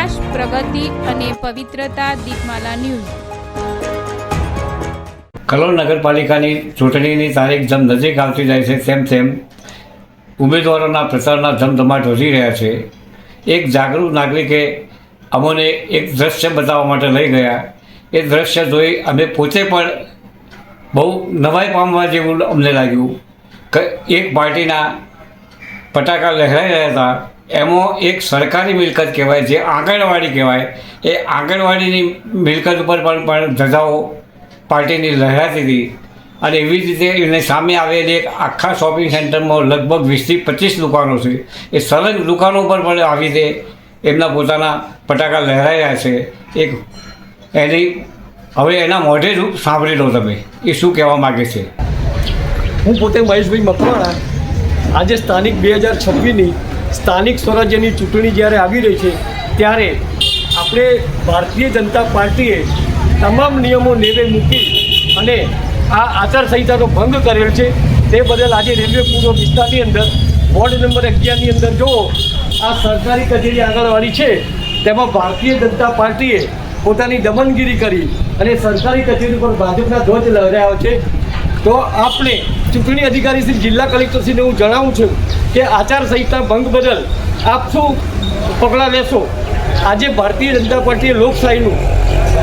વિકાસ, પ્રગતિ અને પવિત્રતા. દીપમાલા ન્યૂઝ. કલોલ નગરપાલિકાની ચૂંટણીની તારીખ જેમ નજીક આવતી જાય છે તેમ ઉમેદવારોના પ્રચારના ધમધમાટ વધી રહ્યા છે. એક જાગૃત નાગરિકે અમોને એક દ્રશ્ય બતાવવા માટે લઈ ગયા. એ દ્રશ્ય જોઈ અમે પોતે પણ બહુ નવાઈ પામવા જેવું અમને લાગ્યું કે એક પાર્ટીના પટાકા લહેરાઈ રહ્યા હતા. એમાં એક સરકારી મિલકત કહેવાય, જે આંગણવાડી કહેવાય, એ આંગણવાડીની મિલકત ઉપર પણ ધજાઓ પાર્ટીની લહેરાતી હતી. અને એવી જ રીતે એને સામે આવેલી એક આખા શોપિંગ સેન્ટરમાં લગભગ 20થી 25 દુકાનો છે. એ સલગ દુકાનો પર પણ આવી રીતે એમના પોતાના પટાકા લહેરાઈ રહ્યા છે. એક એની હવે એના મોઢે જ સાંભળી લો તમે એ શું કહેવા માગે છે. હું પોતે મહેશભાઈ મકવાણા. આજે સ્થાનિક 2026ની સ્થાનિક સ્વરાજ્યની ચૂંટણી જ્યારે આવી રહી છે ત્યારે આપણે ભારતીય જનતા પાર્ટીએ તમામ નિયમો નેવે મૂકી અને આ આચારસંહિતાનો ભંગ કરેલ છે. તે બદલ આજે રેલવે પૂર્વ વિસ્તારની અંદર વોર્ડ નંબર 11ની અંદર જુઓ, આ સરકારી કચેરી આંગણવાડી છે, તેમાં ભારતીય જનતા પાર્ટીએ પોતાની દમનગીરી કરી અને સરકારી કચેરી પર ભાજપના ધ્વજ લહેરાયો છે. તો આપણે ચૂંટણી અધિકારી શ્રી જિલ્લા કલેક્ટરશ્રીને હું જણાવું છું કે આચારસંહિતા ભંગ બદલ આપ શું પગલાં લેશો? આજે ભારતીય જનતા પાર્ટીએ લોકશાહીનું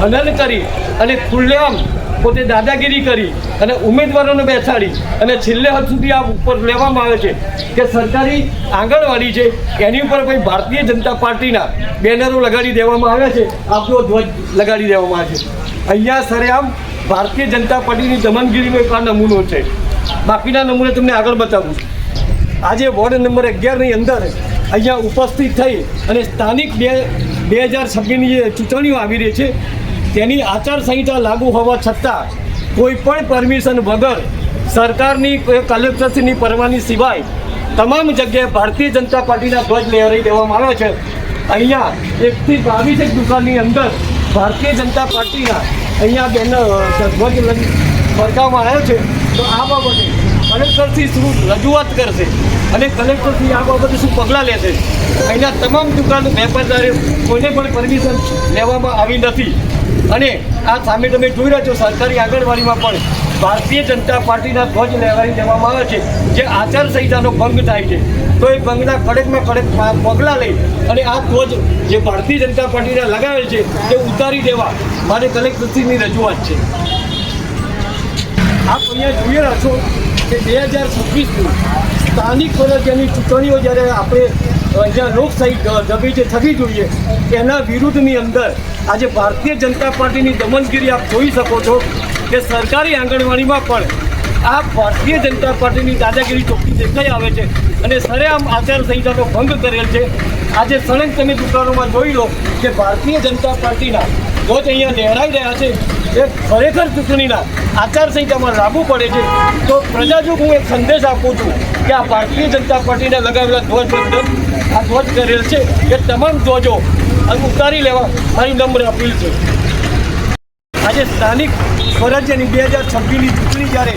હનન કરી અને ખુલ્લેઆમ પોતે દાદાગીરી કરી અને ઉમેદવારોને બેસાડી અને છેલ્લે હદ સુધી આ ઉપર લેવામાં આવે છે કે સરકારી આંગણવાડી છે એની ઉપર ભાઈ ભારતીય જનતા પાર્ટીના બેનરો લગાડી દેવામાં આવ્યા છે, આપણો ધ્વજ લગાડી દેવામાં આવે છે. અહીંયા સરેઆમ ભારતીય જનતા પાર્ટીની દમનગીરીનો એક આ નમૂનો છે. બાકીના નમૂને તમને આગળ બતાવું છું. આજે વોર્ડ નંબર 11ની અંદર અહીંયા ઉપસ્થિત થઈ અને સ્થાનિક 2026ની જે ચૂંટણીઓ આવી રહી છે તેની આચારસંહિતા લાગુ હોવા છતાં કોઈ પણ પરમિશન વગર સરકારની કલેક્ટરશ્રીની પરવાની સિવાય તમામ જગ્યાએ ભારતીય જનતા પાર્ટીના ધ્વજ લહેરાઈ દેવામાં આવે છે. અહીંયા 1થી 22 દુકાનની અંદર ભારતીય જનતા પાર્ટીના અહીંયા ધ્વજ ફરકાવવામાં આવ્યો છે. તો આ બાબતે કલેક્ટરશ્રી શું રજૂઆત કરશે અને કલેક્ટરશ્રી આ બાબતે શું પગલાં લેશે? અહીંના તમામ દુકાન વેપારદારો કોઈને પણ પરમિશન લેવામાં આવી નથી. અને આ સામે તમે જોઈ રહ્યા છો સરકારી આંગણવાડીમાં પણ ભારતીય જનતા પાર્ટીના ધ્વજ લહેરાવી દેવામાં આવે છે, જે આચારસંહિતાનો ભંગ થાય છે. તો એ ભંગના કડકમાં કડક પગલાં લઈ અને આ ધ્વજ જે ભારતીય જનતા પાર્ટીને લગાવેલ છે તે ઉતારી દેવા મારે કલેક્ટરશ્રીની રજૂઆત છે. આપ અહીંયા જોઈ રહ્યા છો કે 2026ની સ્થાનિક સ્વરાજ્યની ચૂંટણીઓ જ્યારે આપણે અહીંયા લોકશાહી દબી જે થવી જોઈએ એના વિરુદ્ધની અંદર આજે ભારતીય જનતા પાર્ટીની દમનગીરી આપ જોઈ શકો છો કે સરકારી આંગણવાડીમાં પણ આ ભારતીય જનતા પાર્ટીની દાદાગીરી ચોખ્ખી દેખાઈ આવે છે અને સરેઆમ આચારસંહિતાનો ભંગ કરેલ છે. આજે સળંગ તમે દુકાનોમાં જોઈ લો કે ભારતીય જનતા પાર્ટીના ધ્વજ અહીંયા લહેરાઈ રહ્યા છે. એ ખરેખર ચૂંટણીના આચારસંહિતામાં લાગુ પડે છે. તો પ્રજાજોગ હું એક સંદેશ આપું છું કે આ ભારતીય જનતા પાર્ટીને લગાવેલા ધ્વજ બંધ આ ધ્વજ કરેલ છે એ તમામ ધ્વજો ઉતારી લેવા મારી નમ્ર અપીલ છે. આજે સ્થાનિક સ્વરાજ્યની 2026ની ચૂંટણી જ્યારે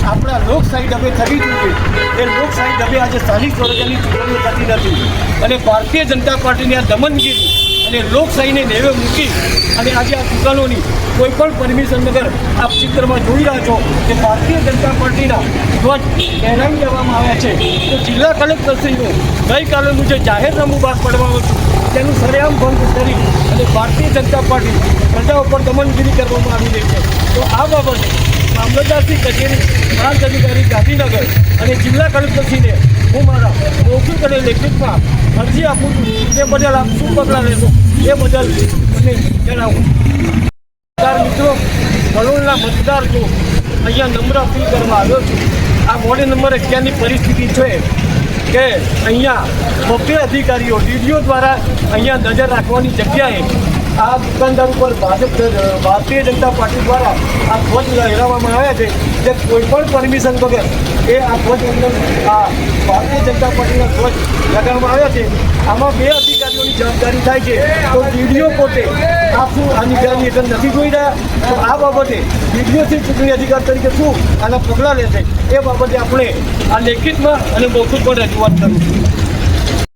આપણા લોકશાહી ઢબે થવી જોઈએ એ લોકશાહી ઢબે આજે સ્થાનિક સ્વરાજ્યની ચૂંટણીઓ થતી નથી અને ભારતીય જનતા પાર્ટીની આ દમનગીરી અને લોકશાહીને નેવે મૂકી અને આજે આ દુકાનોની કોઈ પણ પરમિશન વગર આપ ચિત્રમાં જોઈ રહ્યા છો કે ભારતીય જનતા પાર્ટીના ધ્વજ લહેરાવી દેવામાં આવ્યા છે. તો જિલ્લા કલેક્ટરશ્રીનું ગઈકાલેનું જે જાહેરનામું બહાર પાડવામાં હતું તેનું સરેઆમ ભંગ કરી અને ભારતીય જનતા પાર્ટી પ્રજા ઉપર દમનગીરી કરવામાં આવી રહી છે. તો આ બાબતે મામલતદારશ્રી કચેરી પ્રાંત અધિકારી ગાંધીનગર અને જિલ્લા કલેક્ટરશ્રીને હું મારા મૌખિક અને લેખિતમાં અરજી આપું છું. તે બદલ આપ શું પગલાં લેશો એ બદલ મને જણાવું. મિત્રો, કલોલના મતદાર તો અહીંયા નમ્ર અપીલ કરવા આવ્યો છું. આ વોર્ડ નંબર 11ની પરિસ્થિતિ છે કે અહીંયા મુખ્ય અધિકારીઓ DDO દ્વારા અહીંયા નજર રાખવાની જગ્યાએ આ દુકાનદાર ઉપર ભારતીય જનતા પાર્ટી દ્વારા આ ધ્વજ લહેરાવવામાં આવ્યા છે જે કોઈ પણ પરમિશન વગર એ આ ધ્વજ અંદર આ ભારતીય જનતા પાર્ટીના ધ્વજ લગાવવામાં આવ્યા છે. આમાં 2 અધિકારીઓની જવાબદારી થાય છે. તો DDO પોતે આ શું આ નિગરાની હેઠળ નથી જોઈ રહ્યા. તો આ બાબતે DDOથી ચૂંટણી અધિકારી તરીકે શું આના પગલાં લેશે એ બાબતે આપણે આ લેખિતમાં અને મૌખિક પણ રજૂઆત કરું છું.